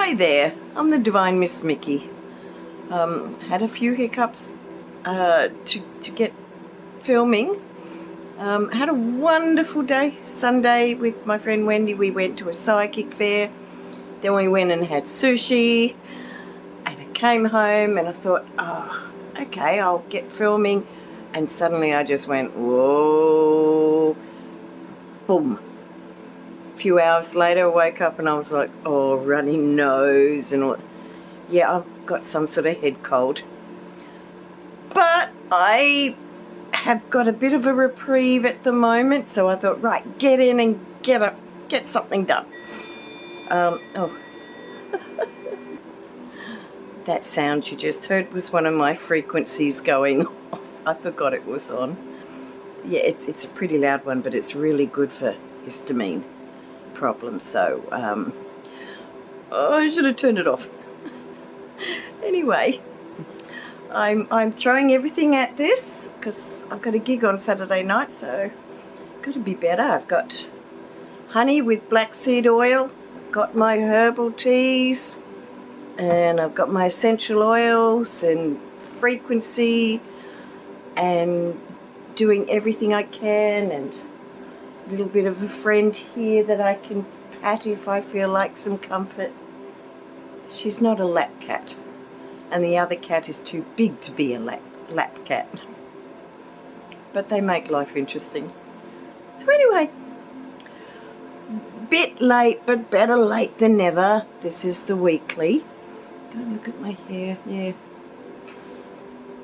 Hi there, I'm the Divine Miss Mikki. Had a few hiccups to get filming. Had a wonderful day, Sunday, with my friend Wendy. We went to a psychic fair, then we went and had sushi, and I came home and I thought, oh, okay, I'll get filming, and suddenly I just went, whoa, boom. A few hours later I woke up and I was like, oh, runny nose and all. Yeah, I've got some sort of head cold, but I have got a bit of a reprieve at the moment, so I thought, right, get in and get something done. Oh, that sound you just heard was one of my frequencies going off. I forgot it was on. Yeah, it's a pretty loud one, but it's really good for histamine problems, so oh, I should have turned it off. Anyway, I'm throwing everything at this because I've got a gig on Saturday night, so got to be better. I've got honey with black seed oil, got my herbal teas, and I've got my essential oils and frequency, and doing everything I can, and a little bit of a friend here that I can pat if I feel like some comfort. She's not a lap cat, and the other cat is too big to be a lap cat. But they make life interesting. So anyway, bit late, but better late than never. This is the weekly. Go look at my hair. Yeah,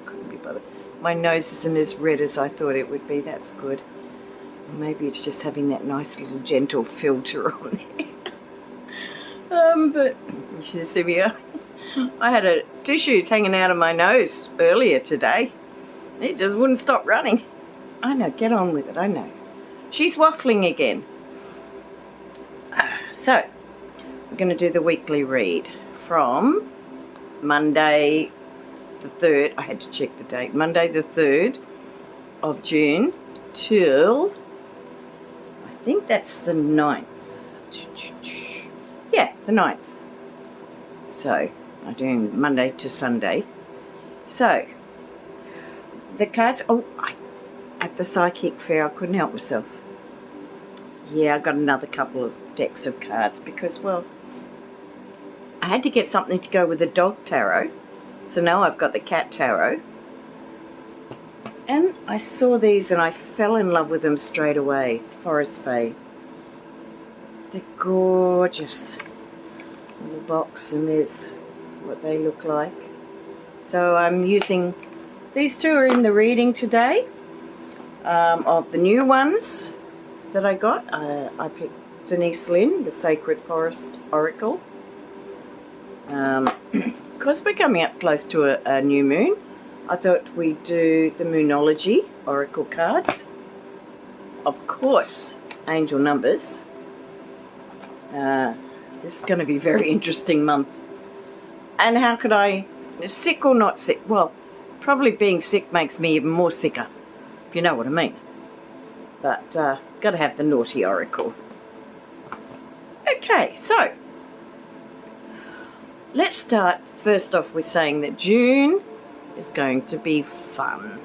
couldn't be bothered. My nose isn't as red as I thought it would be. That's good. Maybe it's just having that nice little gentle filter on there. But you should have seen me. I had tissues hanging out of my nose earlier today. It just wouldn't stop running. I know, get on with it, I know. She's waffling again. So, we're going to do the weekly read from Monday the 3rd. I had to check the date. Monday the 3rd of June till, I think that's the 9th. Yeah, the 9th. So, I'm doing Monday to Sunday. So, the cards, at the psychic fair I couldn't help myself. Yeah, I got another couple of decks of cards because, well, I had to get something to go with the dog tarot. So now I've got the cat tarot. And I saw these and I fell in love with them straight away. Forest Fae. They're gorgeous. Little box, and there's what they look like. So I'm using, these two are in the reading today, of the new ones that I got. I picked Denise Lynn, the Sacred Forest Oracle. Because we're coming up close to a new moon, I thought we'd do the Numerology Oracle cards. Of course, angel numbers. This is going to be a very interesting month. And how could I, sick or not sick? Well, probably being sick makes me even more sicker, if you know what I mean. But got to have the naughty oracle. Okay, so let's start first off with saying that June is going to be fun.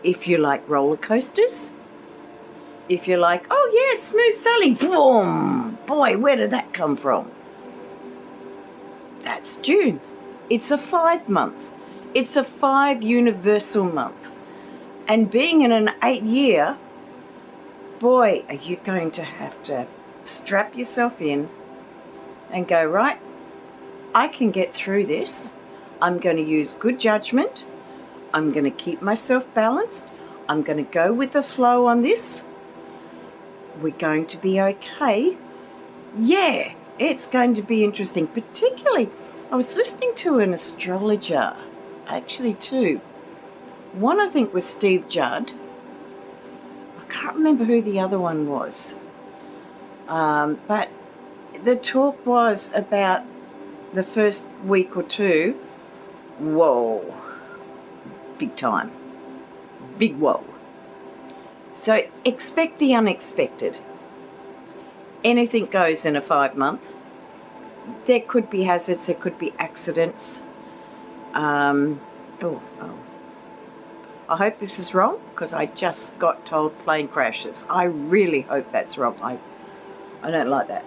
If you like roller coasters, if you're like, oh yeah, smooth sailing, boom, boy, where did that come from? That's June. It's a 5 month. It's a 5 universal month. And being in an 8 year, boy, are you going to have to strap yourself in and go, right, I can get through this. I'm going to use good judgment. I'm going to keep myself balanced. I'm going to go with the flow on this. We're going to be okay. Yeah, it's going to be interesting. Particularly, I was listening to an astrologer, actually two. One I think was Steve Judd. I can't remember who the other one was. But the talk was about the first week or two. Whoa, big time. Big whoa. So expect the unexpected. anything goes in a 5-month. There could be hazards, there could be accidents. Oh, I hope this is wrong, because I just got told plane crashes. I really hope that's wrong. I don't like that.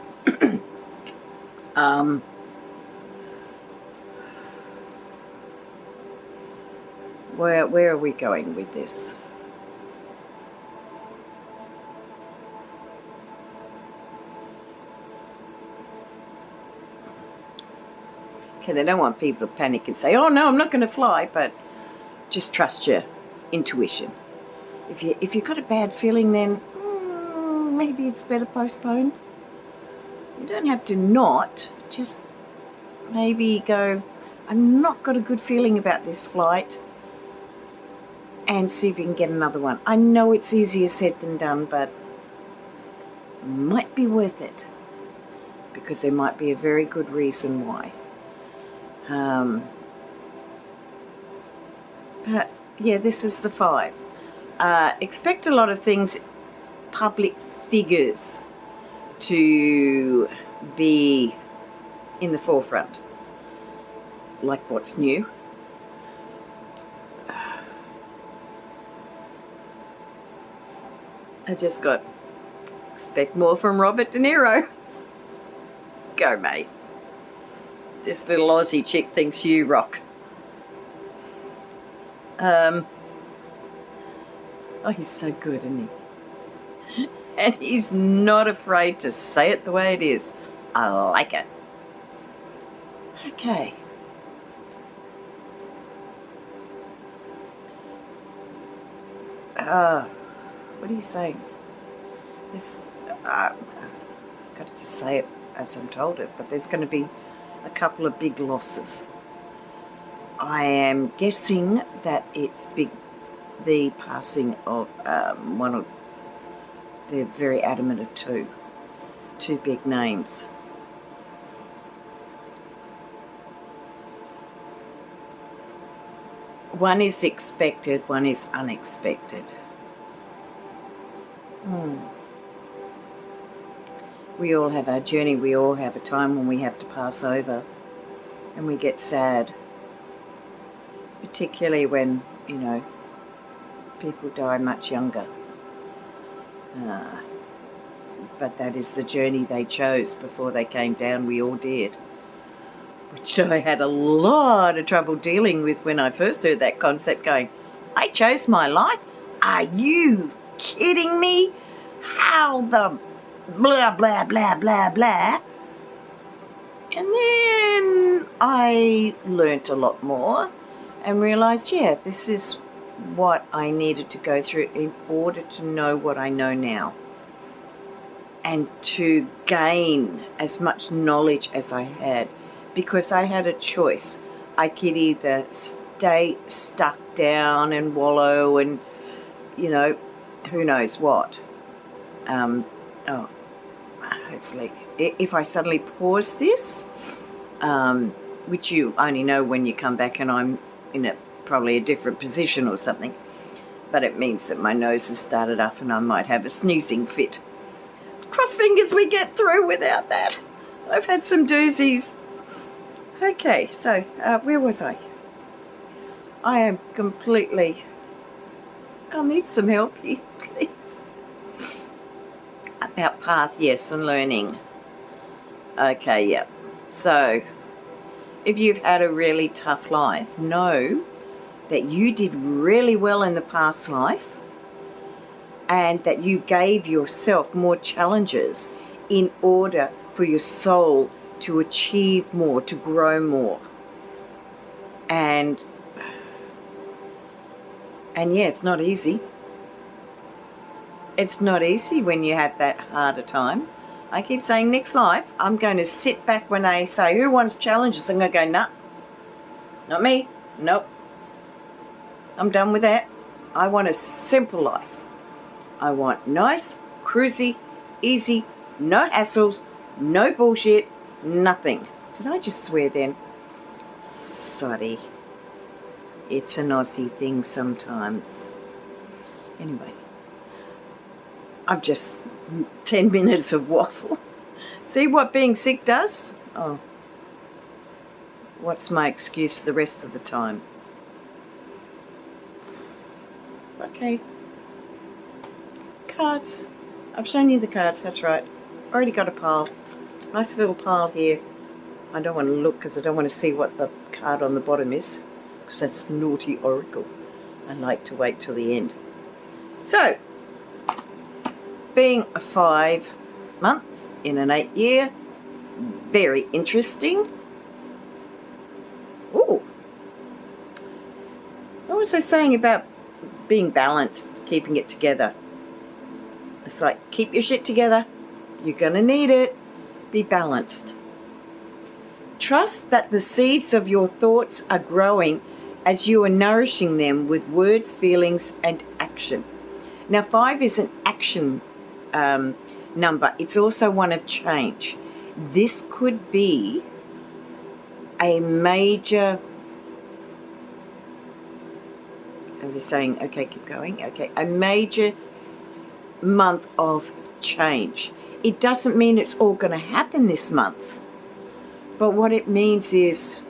Where are we going with this? Okay, they don't want people to panic and say, oh no, I'm not going to fly, but just trust your intuition. If you've got a bad feeling, then maybe it's better postpone. You don't have to not, just maybe go, I've not got a good feeling about this flight, and see if you can get another one. I know it's easier said than done, but it might be worth it, because there might be a very good reason why. But yeah, this is the 5. Expect a lot of things, public figures, to be in the forefront, like what's new. I just got, expect more from Robert De Niro. Go, mate. This little Aussie chick thinks you rock. Oh, he's so good, isn't he? And he's not afraid to say it the way it is. I like it. Okay. What are you saying? This, I've got to just say it as I'm told it, but there's going to be a couple of big losses. I am guessing that it's the passing of one of, they're very adamant of two big names. One is expected, one is unexpected. We all have our journey, we all have a time when we have to pass over and we get sad. Particularly when, people die much younger. But that is the journey they chose before they came down. We all did. Which I had a lot of trouble dealing with when I first heard that concept, going, I chose my life? Are you kidding me? How the blah, blah, blah, blah, blah. And then I learnt a lot more and realised, yeah, this is what I needed to go through in order to know what I know now, and to gain as much knowledge as I had, because I had a choice. I could either stay stuck down and wallow and, who knows what. Hopefully, if I suddenly pause this, which you only know when you come back and I'm in probably a different position or something, but it means that my nose has started up and I might have a sneezing fit. Cross fingers we get through without that. I've had some doozies. Okay, so where was I? I am completely... I'll need some help here, please. About path, yes, and learning. Okay, yeah. So, if you've had a really tough life, know that you did really well in the past life and that you gave yourself more challenges in order for your soul to achieve more, to grow more. And yeah, it's not easy. It's not easy when you have that harder time. I keep saying next life, I'm going to sit back when they say, who wants challenges? I'm going to go, nah, not me. Nope. I'm done with that. I want a simple life. I want nice, cruisy, easy, no hassles, no bullshit, nothing. Did I just swear then? Sorry. It's an Aussie thing sometimes. Anyway. I've just 10 minutes of waffle. See what being sick does? Oh, what's my excuse the rest of the time? Okay. Cards. I've shown you the cards, that's right. Already got a pile. Nice little pile here. I don't want to look because I don't want to see what the card on the bottom is, because that's the naughty oracle. I like to wait till the end. So, being a 5 month in an 8 year, very interesting. Ooh. What was I saying about being balanced, keeping it together? It's like, keep your shit together. You're going to need it. Be balanced. Trust that the seeds of your thoughts are growing as you are nourishing them with words, feelings, and action. Now, 5 is an action number. It's also one of change. This could be a major... Oh, they're saying, okay, keep going. Okay, a major month of change. It doesn't mean it's all going to happen this month. But what it means is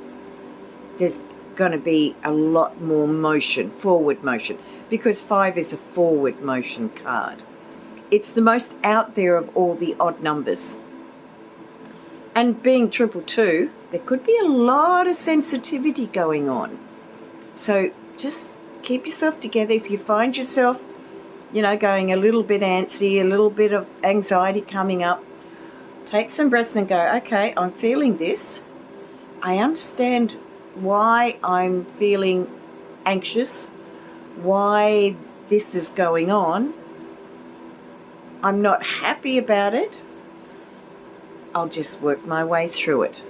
there's going to be a lot more motion, forward motion, because 5 is a forward motion card. It's the most out there of all the odd numbers. And being 222, there could be a lot of sensitivity going on. So just keep yourself together. If you find yourself, you know, going a little bit antsy, a little bit of anxiety coming up, take some breaths and go, okay, I'm feeling this. I understand why I'm feeling anxious, why this is going on. I'm not happy about it. I'll just work my way through it.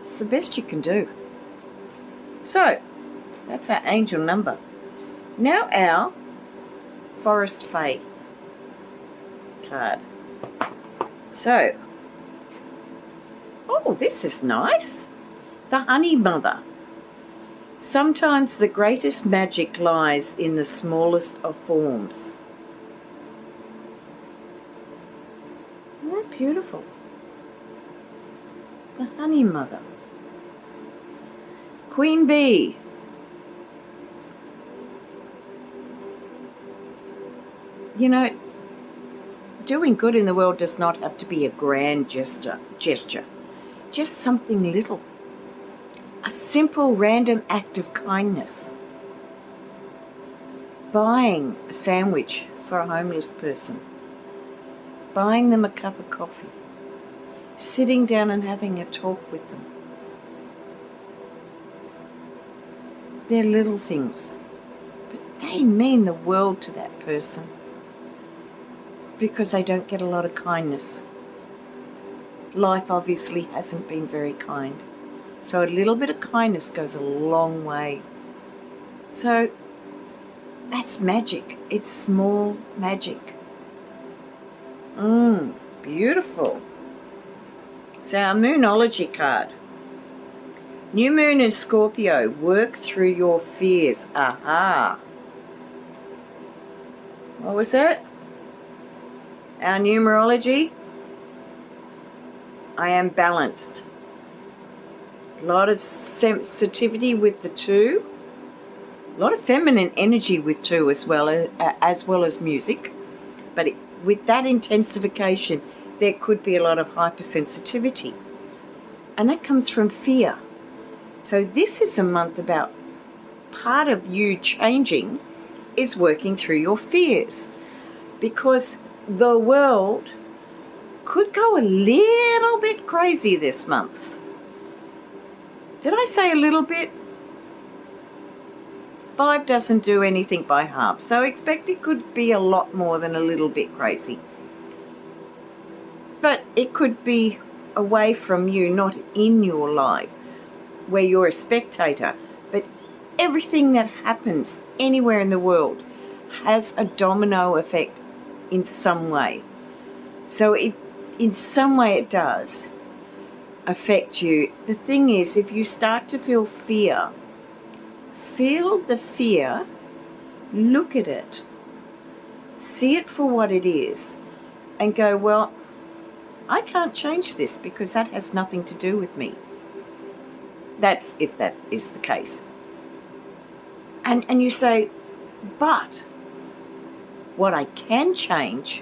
It's the best you can do. So, that's our angel number. Now our Forest Fae card. So, oh, this is nice. The Honey Mother. Sometimes the greatest magic lies in the smallest of forms. Isn't that beautiful? The Honey Mother. Queen Bee. You know, doing good in the world does not have to be a grand gesture. Just something little. A simple random act of kindness. Buying a sandwich for a homeless person. Buying them a cup of coffee. Sitting down and having a talk with them. They're little things, but they mean the world to that person, because they don't get a lot of kindness. Life obviously hasn't been very kind. So a little bit of kindness goes a long way. So that's magic. It's small magic. Beautiful. So our Moonology card. New Moon in Scorpio. Work through your fears. Aha. What was that? Our numerology. I am balanced. A lot of sensitivity with the 2. A lot of feminine energy with 2 as well as music. But with that intensification, there could be a lot of hypersensitivity. And that comes from fear. So this is a month about part of you changing is working through your fears. Because the world could go a little bit crazy this month. Did I say a little bit? 5 doesn't do anything by half, so expect it could be a lot more than a little bit crazy. But it could be away from you, not in your life, where you're a spectator. But everything that happens anywhere in the world has a domino effect in some way. So in some way it does affect you. The thing is, if you start to feel fear, feel the fear, look at it, see it for what it is, and go, well, I can't change this because that has nothing to do with me. That's if that is the case. And you say, but what I can change,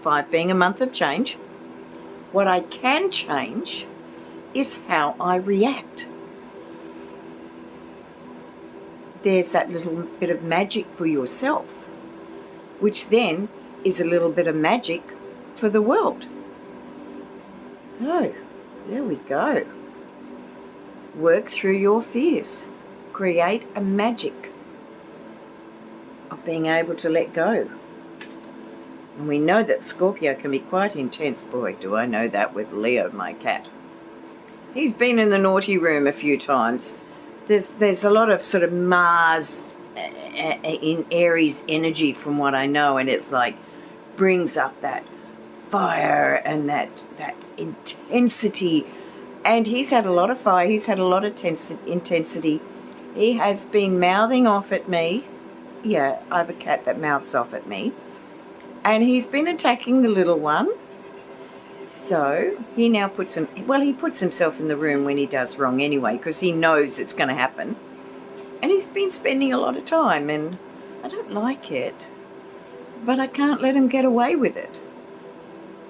5 being a month of change, what I can change is how I react. There's that little bit of magic for yourself, which then is a little bit of magic for the world. Oh, there we go. Work through your fears. Create a magic of being able to let go. And we know that Scorpio can be quite intense. Boy, do I know that with Leo, my cat. He's been in the naughty room a few times. There's a lot of sort of Mars in Aries energy from what I know, and it's like brings up that fire and that intensity. And he's had a lot of fire, he's had a lot of intensity. He has been mouthing off at me. Yeah, I have a cat that mouths off at me. And he's been attacking the little one. So he now puts himself in the room when he does wrong anyway, because he knows it's going to happen. And he's been spending a lot of time, and I don't like it, but I can't let him get away with it.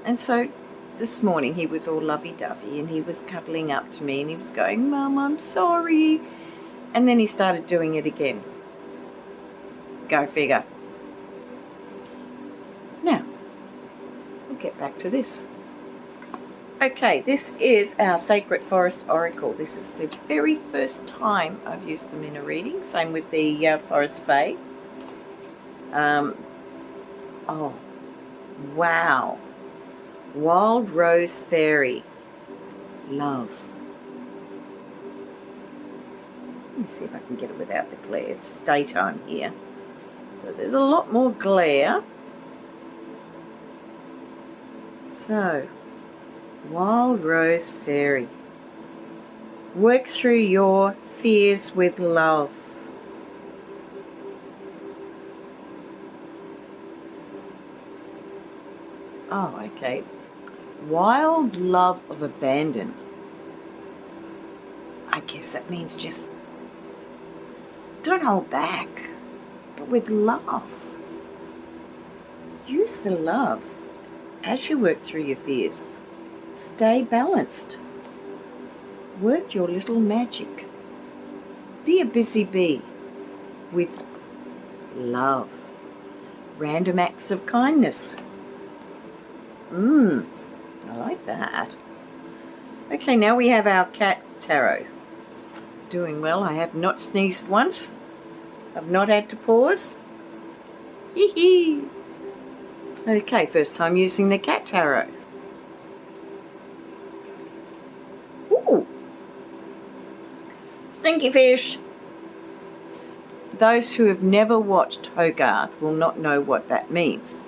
And so this morning he was all lovey-dovey, and he was cuddling up to me, and he was going, Mum, I'm sorry. And then he started doing it again. Go figure. Now, we'll get back to this. Okay, this is our Sacred Forest Oracle. This is the very first time I've used them in a reading. Same with the Forest Fae. Oh, wow. Wild Rose Fairy. Love. Let me see if I can get it without the glare. It's daytime here, so there's a lot more glare. So, Wild Rose Fairy. Work through your fears with love. Oh, okay. Wild love of abandon. I guess that means just don't hold back, but with love. Use the love as you work through your fears. Stay balanced. Work your little magic. Be a busy bee with love. Random acts of kindness. I like that. Okay, now we have our cat tarot. Doing well. I have not sneezed once. I've not had to pause. Hee hee. Okay, first time using the cat tarot. Ooh. Stinky fish. Those who have never watched Hogarth will not know what that means.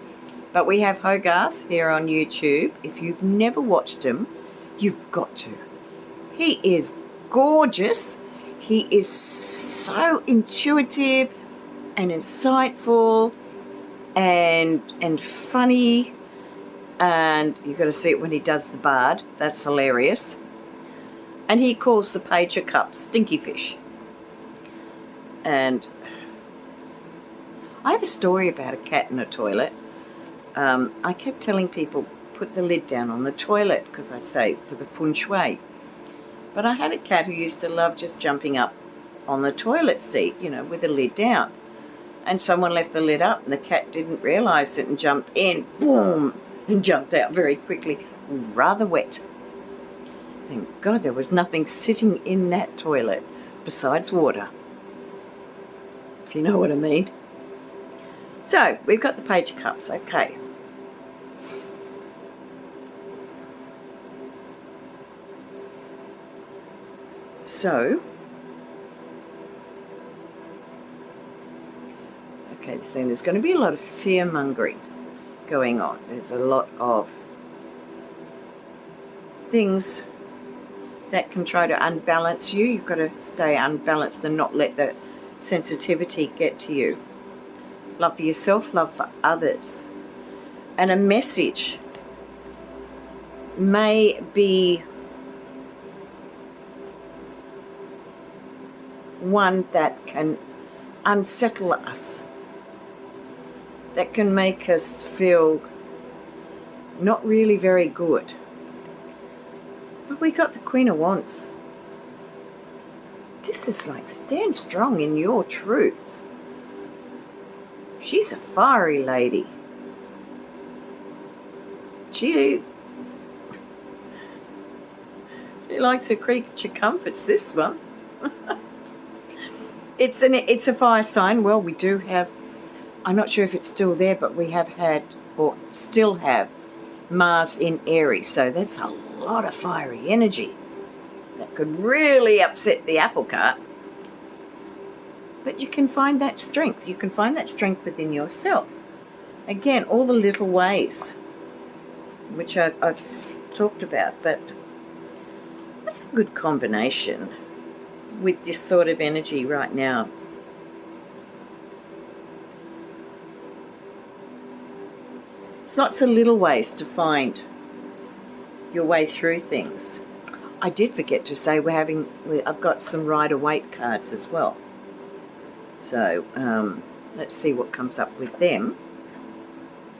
But we have Hogarth here on YouTube. If you've never watched him, you've got to. He is gorgeous. He is so intuitive and insightful and funny. And you've got to see it when he does the bard. That's hilarious. And he calls the Page of Cups Stinky Fish. And I have a story about a cat in a toilet. I kept telling people, put the lid down on the toilet, because I'd say for the feng shui. But I had a cat who used to love just jumping up on the toilet seat, with the lid down. And someone left the lid up, and the cat didn't realise it and jumped in, boom, and jumped out very quickly, rather wet. Thank God there was nothing sitting in that toilet besides water, if you know what I mean. So, we've got the Page of Cups, okay. So, okay, they're saying there's going to be a lot of fear-mongering going on. There's a lot of things that can try to unbalance you. You've got to stay unbalanced and not let the sensitivity get to you. love for yourself, love for others. And a message may be one that can unsettle us, that can make us feel not really very good. But we got the Queen of Wands. This is like, stand strong in your truth. She's a fiery lady. She likes her creature comforts, this one. It's a fire sign. Well, we do have, I'm not sure if it's still there, but we have had, or still have, Mars in Aries. So that's a lot of fiery energy that could really upset the apple cart. But you can find that strength. You can find that strength within yourself. Again, all the little ways, which I've talked about. But that's a good combination with this sort of energy right now. It's lots of little ways to find your way through things. I did forget to say I've got some Rider-Waite cards as well. So let's see what comes up with them.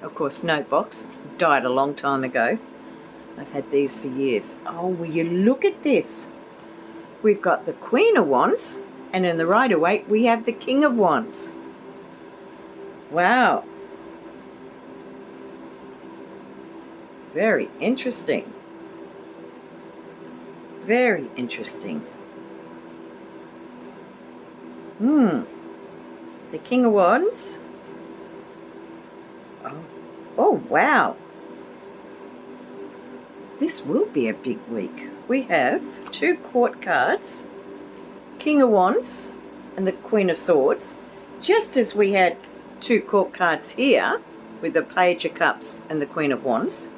Of course, no box. Died a long time ago. I've had these for years. Oh, will you look at this? We've got the Queen of Wands, and in the Rider-Waite we have the King of Wands. Wow. Very interesting. Very interesting. The King of Wands. Oh, wow. This will be a big week. We have 2 court cards, King of Wands and the Queen of Swords, just as we had 2 court cards here with the Page of Cups and the Queen of Wands.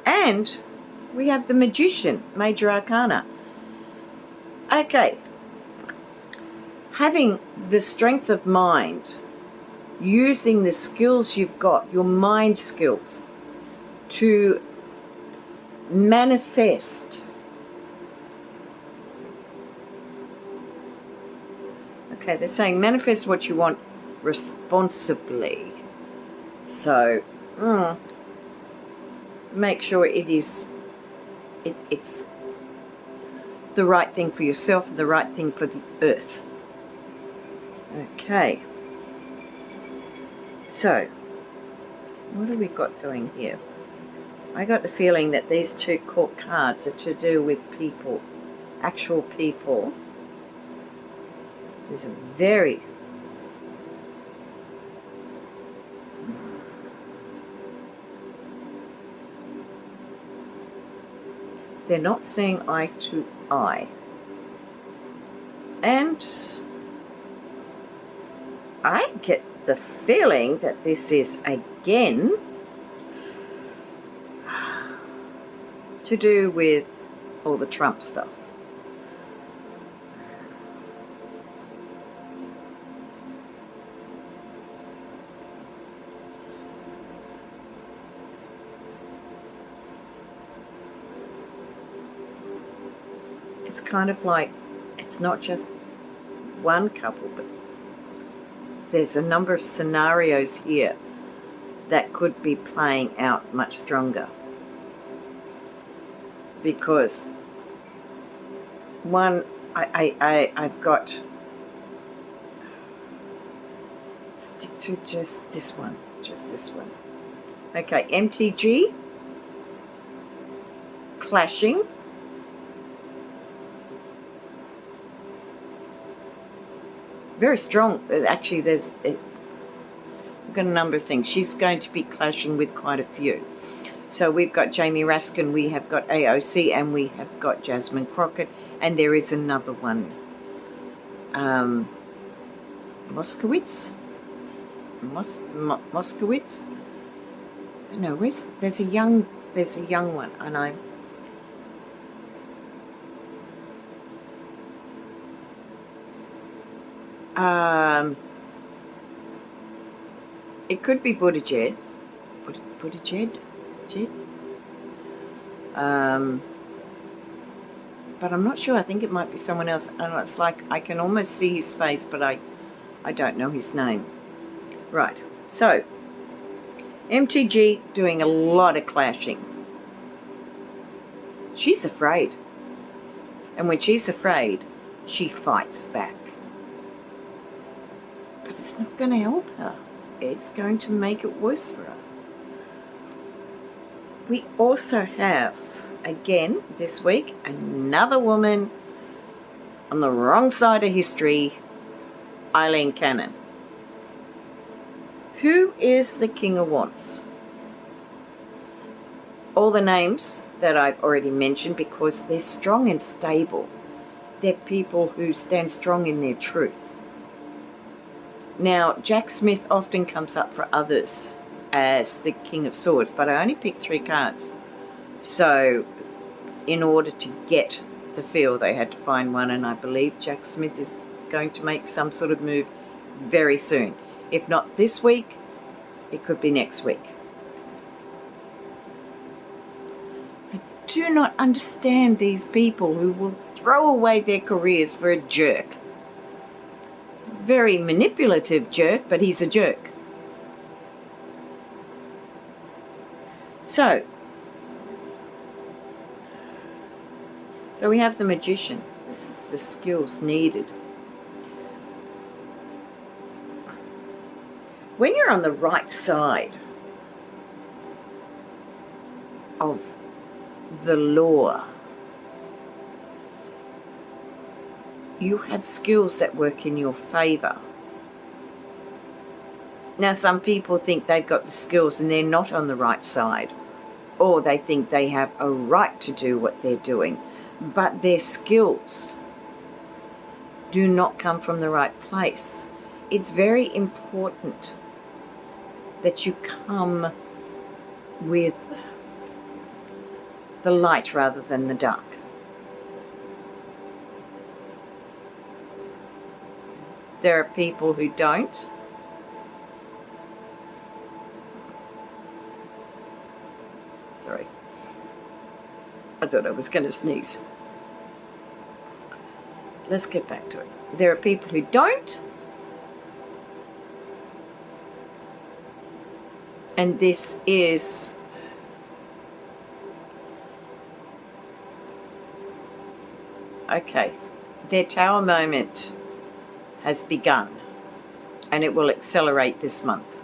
And we have the Magician, Major Arcana. Okay. Having the strength of mind, using the skills you've got, your mind skills, to manifest. Okay, they're saying manifest what you want responsibly. So, make sure it's the right thing for yourself and the right thing for the earth. Okay. So, what have we got going here? I got the feeling that these 2 court cards are to do with people, actual people. These are very... They're not seeing eye to eye. And I get the feeling that this is, again, to do with all the Trump stuff. It's kind of like, it's not just one couple, but there's a number of scenarios here that could be playing out much stronger. Because one, I've got, stick to just this one. Okay, MTG, clashing, very strong. Actually, we've got a number of things. She's going to be clashing with quite a few. So we've got Jamie Raskin, we have got AOC, and we have got Jasmine Crockett, and there is another one. Moskowitz? Moskowitz? No, there's a young one, and It could be Buttigieg. Buttigieg? Jed? But I'm not sure. I think it might be someone else. I don't know, it's like I can almost see his face, but I don't know his name. Right. So, MTG doing a lot of clashing. She's afraid. And when she's afraid, she fights back. But it's not going to help her. It's going to make it worse for her. We also have, again, this week, another woman on the wrong side of history, Eileen Cannon. Who is the King of Wands? All the names that I've already mentioned, because they're strong and stable. They're people who stand strong in their truth. Now, Jack Smith often comes up for others as the King of Swords, but I only picked 3 cards. So, in order to get the feel, they had to find one, and I believe Jack Smith is going to make some sort of move very soon. If not this week, it could be next week. I do not understand these people who will throw away their careers for a jerk. Very manipulative jerk, but he's a jerk. So we have the Magician. This is the skills needed. When you're on the right side of the law, you have skills that work in your favor. Now, some people think they've got the skills and they're not on the right side, or they think they have a right to do what they're doing, but their skills do not come from the right place. It's very important that you come with the light rather than the dark. There are people who don't. Sorry. I thought I was going to sneeze. Let's get back to it. There are people who don't. And this is okay. Their tower moment has begun, and it will accelerate this month.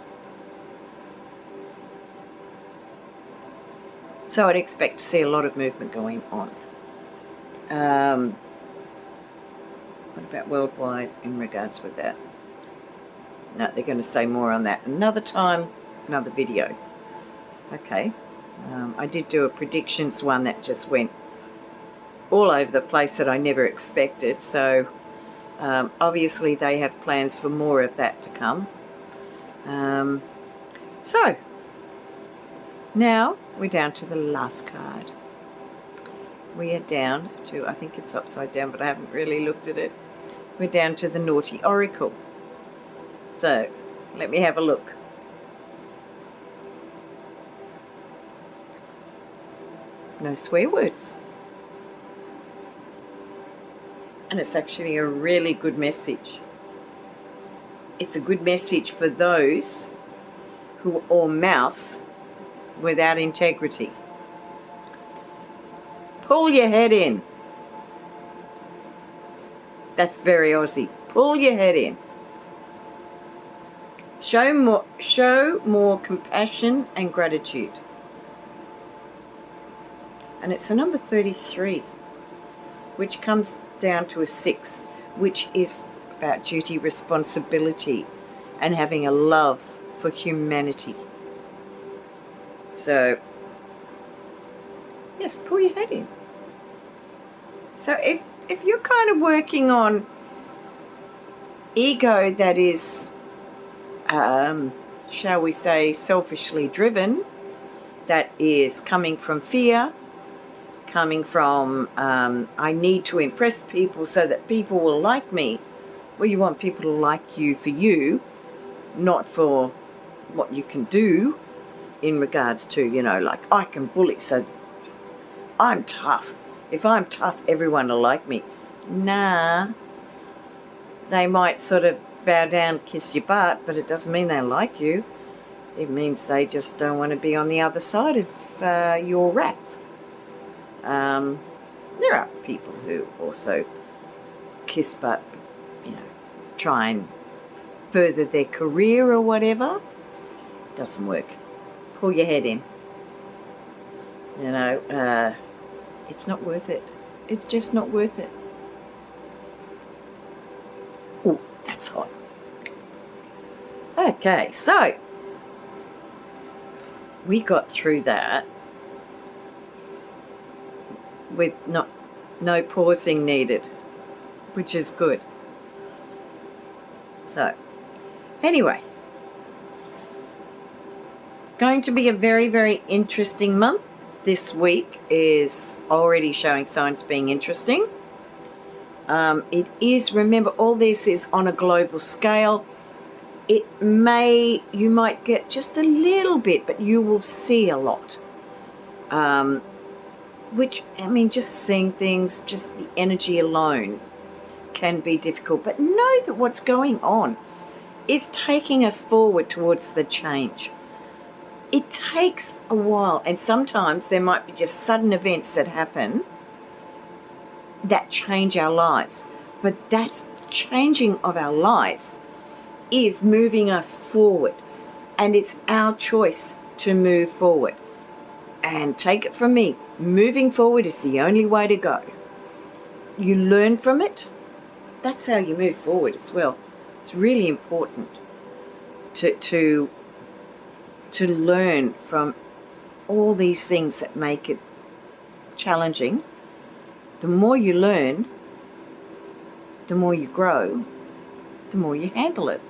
So I'd expect to see a lot of movement going on. What about worldwide in regards with that? No, they're going to say more on that another time, another video. Okay. I did do a predictions one that just went all over the place that I never expected. So obviously they have plans for more of that to come. So now we're down to the last card. We are down to, I think it's upside down, but I haven't really looked at it. We're down to the Naughty Oracle. So let me have a look. No swear words. And it's actually a really good message. It's a good message for those who all mouth without integrity. Pull your head in. That's very Aussie. Pull your head in. Show more compassion and gratitude. And it's a number 33, which comes down to a 6, which is about duty, responsibility, and having a love for humanity. So, yes, pull your head in. So if you're kind of working on ego that is, shall we say, selfishly driven, that is coming from fear, coming from I need to impress people so that people will like me. Well, you want people to like you for you, not for what you can do in regards to, you know, like I can bully, so I'm tough. If I'm tough, everyone will like me. Nah. They might sort of bow down, kiss your butt, but it doesn't mean they like you. It means they just don't want to be on the other side of your wrath. There are people who also kiss butt, you know, try and further their career or whatever. Doesn't work. Pull your head in. You know, it's not worth it. It's just not worth it. Oh, that's hot. Okay, so we got through that with no pausing needed, which is good. So, anyway, going to be a very, very interesting month. This week is already showing signs of being interesting. It is, remember, all this is on a global scale. You might get just a little bit, but you will see a lot. Which, I mean, just seeing things, just the energy alone can be difficult. But know that what's going on is taking us forward towards the change. It takes a while, and sometimes there might be just sudden events that happen that change our lives. But that changing of our life is moving us forward, and it's our choice to move forward. And take it from me, moving forward is the only way to go. You learn from it. That's how you move forward as well. It's really important to learn from all these things that make it challenging. The more you learn, the more you grow, the more you handle it.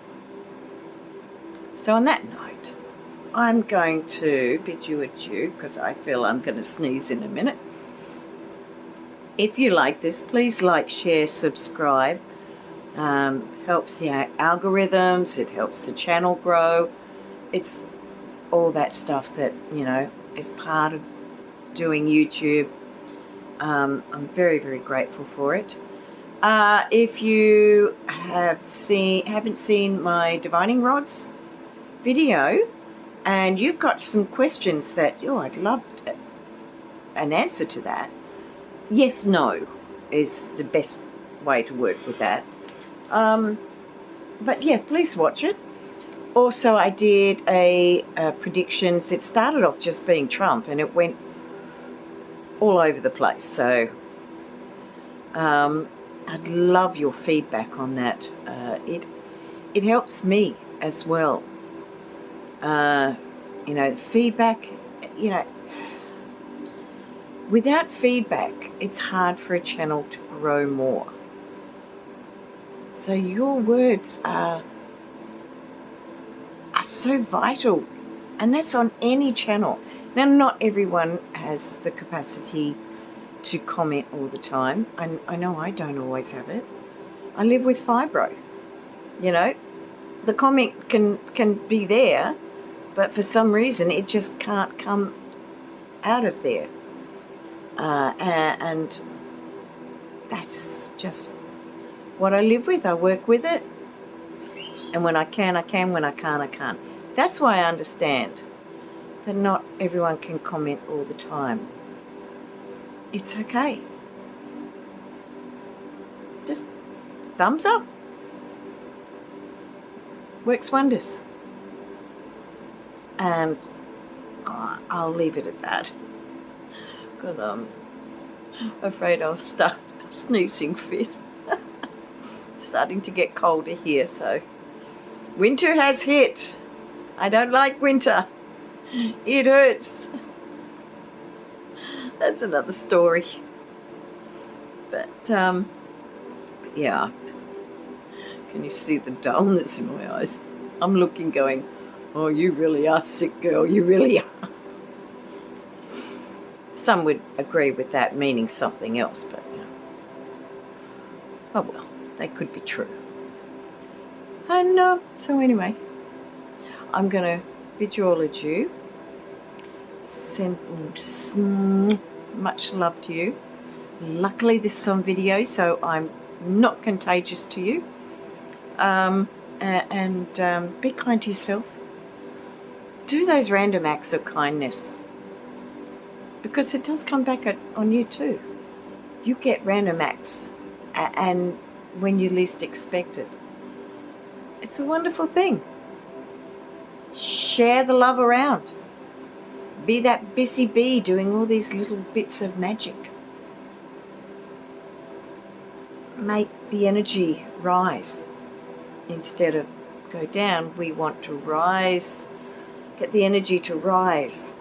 So on that note, I'm going to bid you adieu because I feel I'm going to sneeze in a minute. If you like this, please like, share, subscribe. Helps the algorithms, it helps the channel grow. It's all that stuff that, you know, is part of doing YouTube. I'm very, very grateful for it. If you haven't seen my divining rods video and you've got some questions that, I'd love an answer to that. Yes, no is the best way to work with that. But yeah, please watch it. Also, I did a predictions. It started off just being Trump and it went all over the place. So I'd love your feedback on that. It helps me as well. You know, feedback, you know, without feedback, it's hard for a channel to grow more. So your words are so vital, and that's on any channel. Now, not everyone has the capacity to comment all the time. I know I don't always have it. I live with fibro. You know, the comment can be there, but for some reason it just can't come out of there. And that's just what I live with. I work with it. And when I can, I can. When I can't, I can't. That's why I understand that not everyone can comment all the time. It's okay. Just thumbs up. Works wonders. And I'll leave it at that. Because I'm afraid I'll start a sneezing fit. Starting to get colder here, so winter has hit. I don't like winter. It hurts. That's another story. But yeah. Can you see the dullness in my eyes? I'm looking going, oh, you really are sick, girl. You really are. Some would agree with that meaning something else, but you know. Oh well, they could be true. And so anyway, I'm going to individual as you. Send much love to you. Luckily this is on video, so I'm not contagious to you. Be kind to yourself. Do those random acts of kindness, because it does come back on you too. You get random acts, and when you least expect it. It's a wonderful thing. Share the love around. Be that busy bee doing all these little bits of magic. Make the energy rise instead of go down. We want to rise, get the energy to rise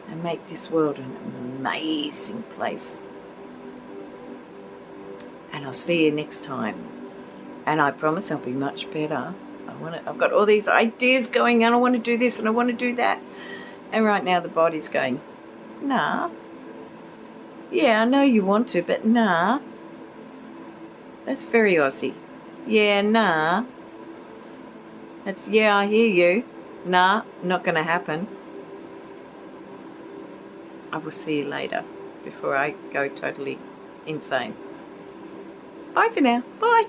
and make this world an amazing place. And I'll see you next time. And I promise I'll be much better. I've got all these ideas going on. I want to do this and I want to do that. And right now the body's going, nah. Yeah, I know you want to, but nah. That's very Aussie. Yeah, nah. That's, yeah, I hear you. Nah, not going to happen. I will see you later before I go totally insane. Bye for now. Bye.